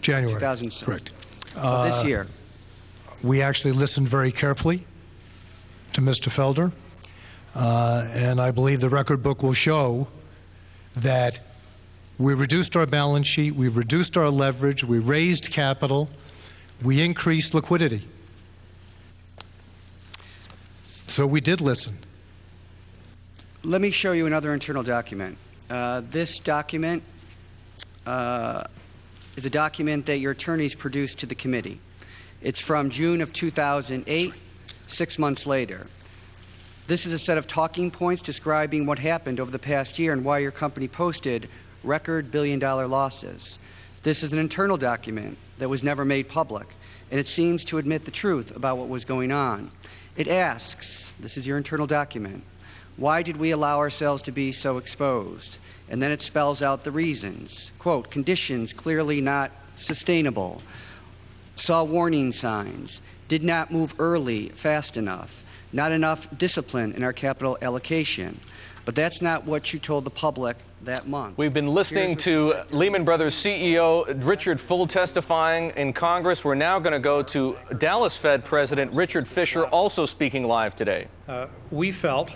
January. 2007. Correct. Of this year. We actually listened very carefully to Mr. Felder, and I believe the record book will show that we reduced our balance sheet, we reduced our leverage, we raised capital, we increased liquidity. So we did listen. Let me show you another internal document. This document is a document that your attorneys produced to the committee. It's from June of 2008, 6 months later. This is a set of talking points describing what happened over the past year and why your company posted record billion-dollar losses. This is an internal document that was never made public, and it seems to admit the truth about what was going on. It asks, this is your internal document, why did we allow ourselves to be so exposed? And then it spells out the reasons. Quote, conditions clearly not sustainable, saw warning signs, did not move early fast enough, not enough discipline in our capital allocation. But that's not what you told the public that month. We've been listening to Lehman Brothers CEO Richard Full testifying in Congress. We're now going to go to Dallas Fed President Richard Fisher, also speaking live today. We felt,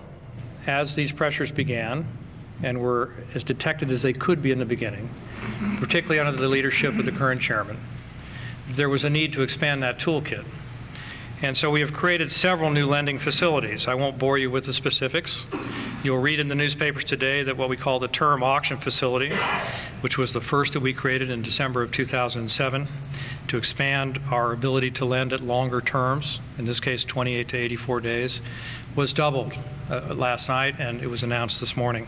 as these pressures began, and were as detected as they could be in the beginning, particularly under the leadership of the current chairman, there was a need to expand that toolkit. And so we have created several new lending facilities. I won't bore you with the specifics. You'll read in the newspapers today that what we call the term auction facility, which was the first that we created in December of 2007, to expand our ability to lend at longer terms, in this case 28 to 84 days, was doubled last night, and it was announced this morning.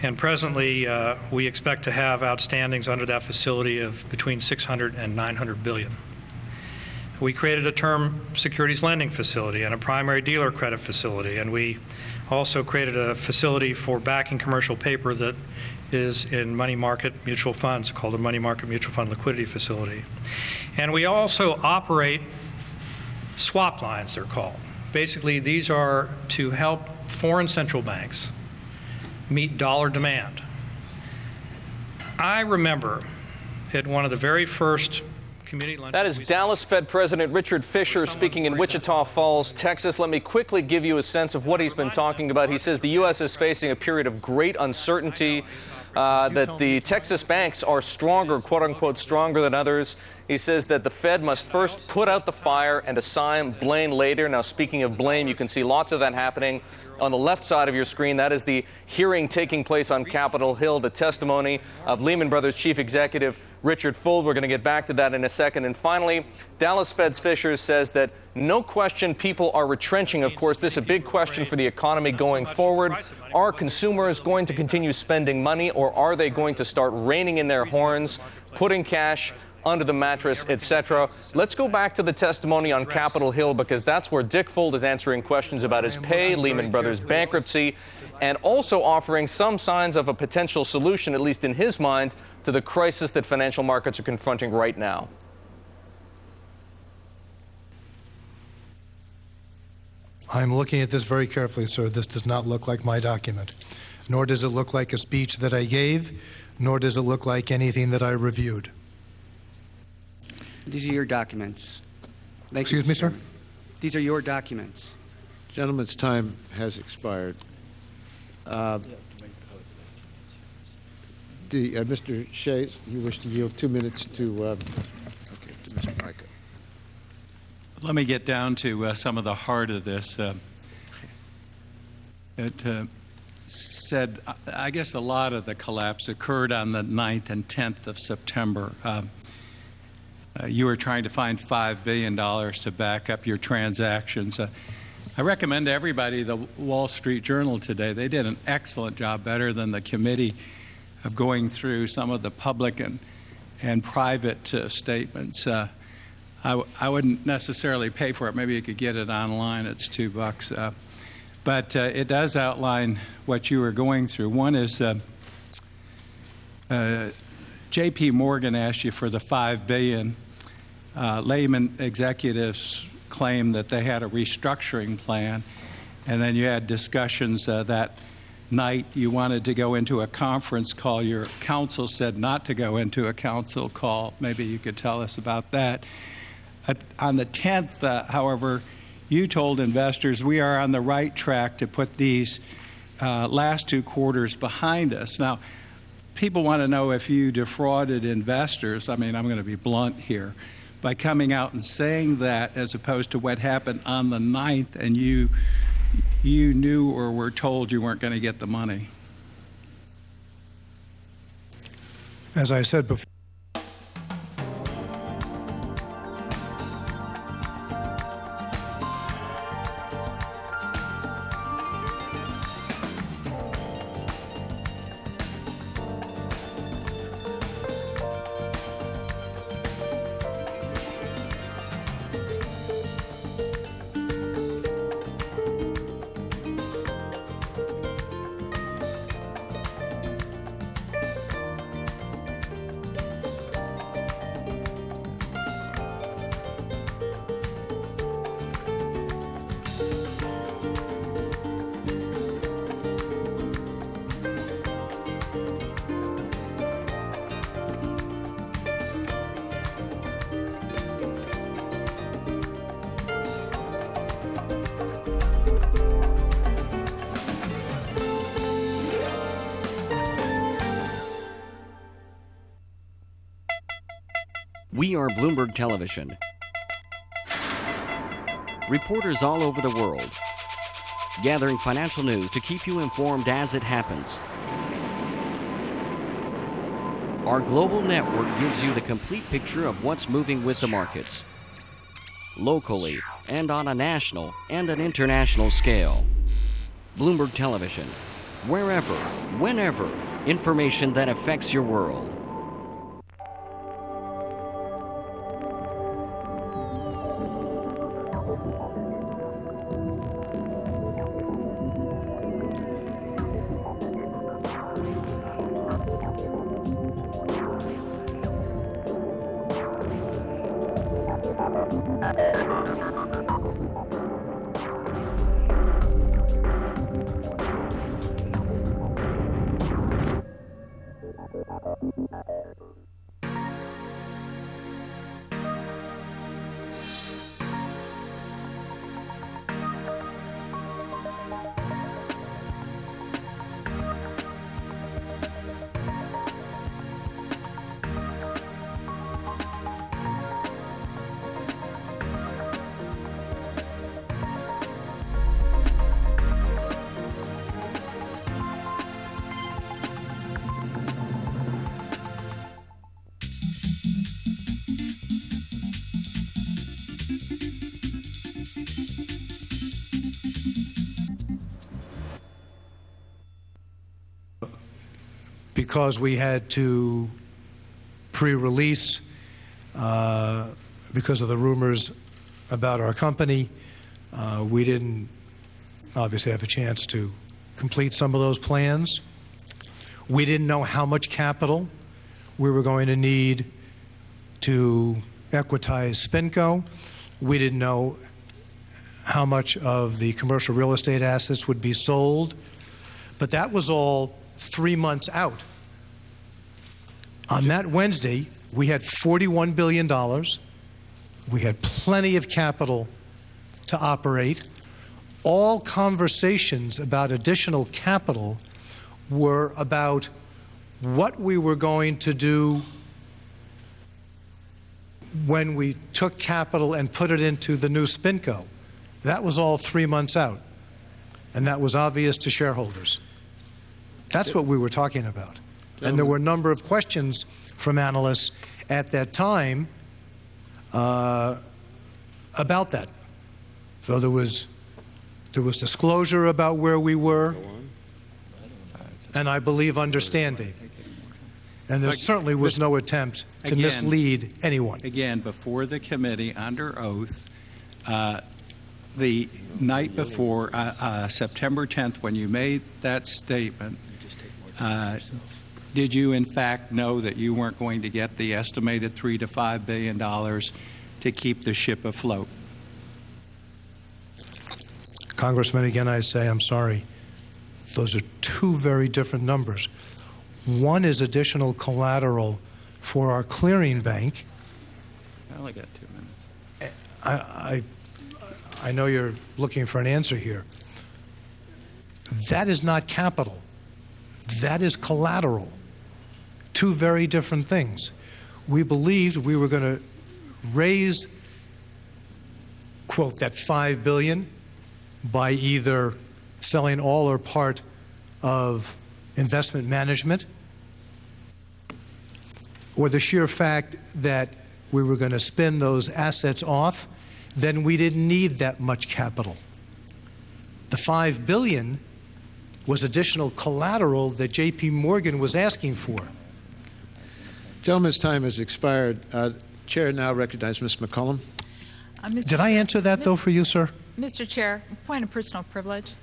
And presently, we expect to have outstandings under that facility of between 600 and 900 billion. We created a term securities lending facility and a primary dealer credit facility, and we also created a facility for backing commercial paper that is in money market mutual funds, called a money market mutual fund liquidity facility. And we also operate swap lines, they're called. Basically, these are to help foreign central banks meet dollar demand. I remember at one of the very first community lunches. That is Dallas Fed President Richard Fisher speaking in Wichita Falls, Texas. Let me quickly give you a sense of what he's been talking about. He says the U.S. is facing a period of great uncertainty, that the Texas banks are stronger, quote unquote, stronger than others. He says that the Fed must first put out the fire and assign blame later. Now, speaking of blame, you can see lots of that happening on the left side of your screen. That is the hearing taking place on Capitol Hill, the testimony of Lehman Brothers Chief Executive Richard Full. We're going to get back to that in a second. And finally, Dallas Fed's Fisher says that no question people are retrenching. Of course, this is a big question for the economy going forward. Are consumers going to continue spending money, or are they going to start reining in their horns, putting cash under the mattress, etc.? Let's go back to the testimony on Capitol Hill, because that's where Dick Fuld is answering questions about his pay, Lehman Brothers bankruptcy, and also offering some signs of a potential solution, at least in his mind, to the crisis that financial markets are confronting right now. I'm looking at this very carefully, sir. This does not look like my document, nor does it look like a speech that I gave, nor does it look like anything that I reviewed. These are your documents. Thank you, Excuse me, sir? These are your documents. Gentleman's time has expired. Mr. Shea, you wish to yield 2 minutes to Mr. Micah. Let me get down to some of the heart of this. It said, I guess a lot of the collapse occurred on the 9th and 10th of September. You were trying to find $5 billion to back up your transactions. I recommend to everybody the Wall Street Journal today. They did an excellent job, better than the committee, of going through some of the public and private statements. I wouldn't necessarily pay for it. Maybe you could get it online. It's $2. But it does outline what you were going through. One is J.P. Morgan asked you for the $5 billion. Lehman executives claimed that they had a restructuring plan, and then you had discussions that night you wanted to go into a conference call. Your counsel said not to go into a council call. Maybe you could tell us about that. On the 10th, however, you told investors we are on the right track to put these last 2 quarters behind us. Now, people want to know if you defrauded investors. I mean, I'm going to be blunt here, by coming out and saying that as opposed to what happened on the 9th and you knew or were told you weren't going to get the money. As I said before, We are Bloomberg Television. Reporters all over the world, gathering financial news to keep you informed as it happens. Our global network gives you the complete picture of what's moving with the markets, locally and on a national and an international scale. Bloomberg Television, wherever, whenever, information that affects your world. because we had to pre-release because of the rumors about our company. We didn't obviously have a chance to complete some of those plans. We didn't know how much capital we were going to need to equitize SpinCo. We didn't know how much of the commercial real estate assets would be sold. But that was all 3 months out. On that Wednesday, we had $41 billion. We had plenty of capital to operate. All conversations about additional capital were about what we were going to do when we took capital and put it into the new SpinCo. That was all 3 months out, and that was obvious to shareholders. That's what we were talking about. And there were a number of questions from analysts at that time about that. So there was disclosure about where we were, and I believe understanding. And there certainly was no attempt to mislead anyone. Again, before the committee, under oath, the night before, September 10th, when you made that statement, did you in fact know that you weren't going to get the estimated $3 to $5 billion to keep the ship afloat? Congressman, again, I say I'm sorry. Those are two very different numbers. One is additional collateral for our clearing bank. I only got 2 minutes. I know you're looking for an answer here. That is not capital. That is collateral. Two very different things. We believed we were going to raise, quote, that $5 billion by either selling all or part of investment management, or the sheer fact that we were going to spin those assets off, then we didn't need that much capital. The $5 billion was additional collateral that J.P. Morgan was asking for. Gentleman's time has expired. Chair now recognizes Ms. McCollum. Did I answer that, though, for you, sir? Mr. Chair, point of personal privilege.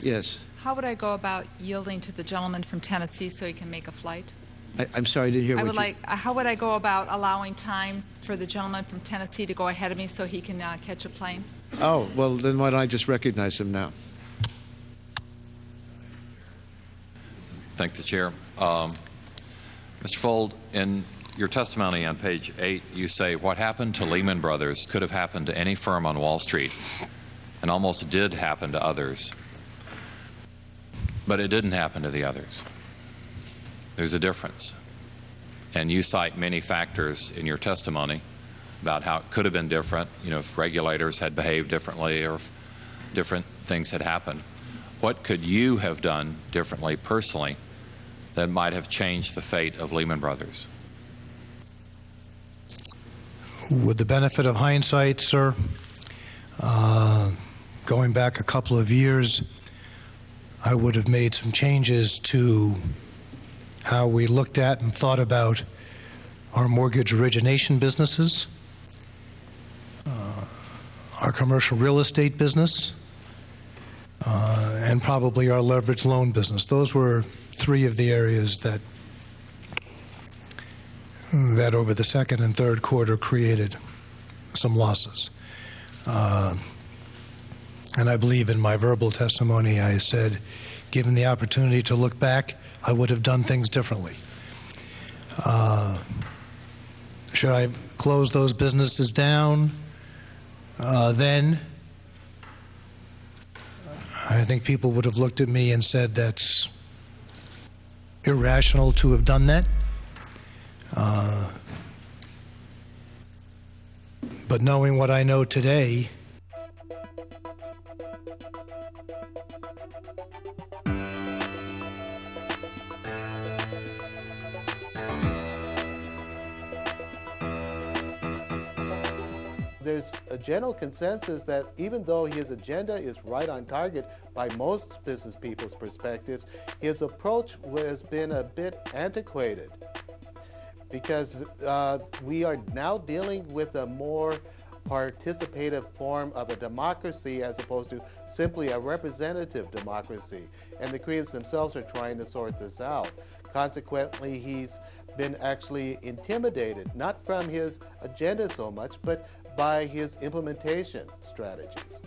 Yes. How would I go about yielding to the gentleman from Tennessee so he can make a flight? I'm sorry, I didn't hear what you... How would I go about allowing time for the gentleman from Tennessee to go ahead of me so he can catch a plane? Oh, well, then why don't I just recognize him now? Thank the chair. Mr. Fold, in your testimony on page 8, you say what happened to Lehman Brothers could have happened to any firm on Wall Street and almost did happen to others, but it didn't happen to the others. There's a difference. And you cite many factors in your testimony about how it could have been different, if regulators had behaved differently or if different things had happened. What could you have done differently personally that might have changed the fate of Lehman Brothers? With the benefit of hindsight, sir, going back a couple of years, I would have made some changes to how we looked at and thought about our mortgage origination businesses, our commercial real estate business, and probably our leveraged loan business. Those were three of the areas that over the second and third quarter created some losses. And I believe in my verbal testimony I said, given the opportunity to look back, I would have done things differently. Should I have closed those businesses down then? I think people would have looked at me and said that's irrational to have done that. But knowing what I know today, there's a general consensus that even though his agenda is right on target by most business people's perspectives, his approach has been a bit antiquated because we are now dealing with a more participative form of a democracy as opposed to simply a representative democracy. And the Koreans themselves are trying to sort this out. Consequently, he's been actually intimidated, not from his agenda so much, but by his implementation strategies.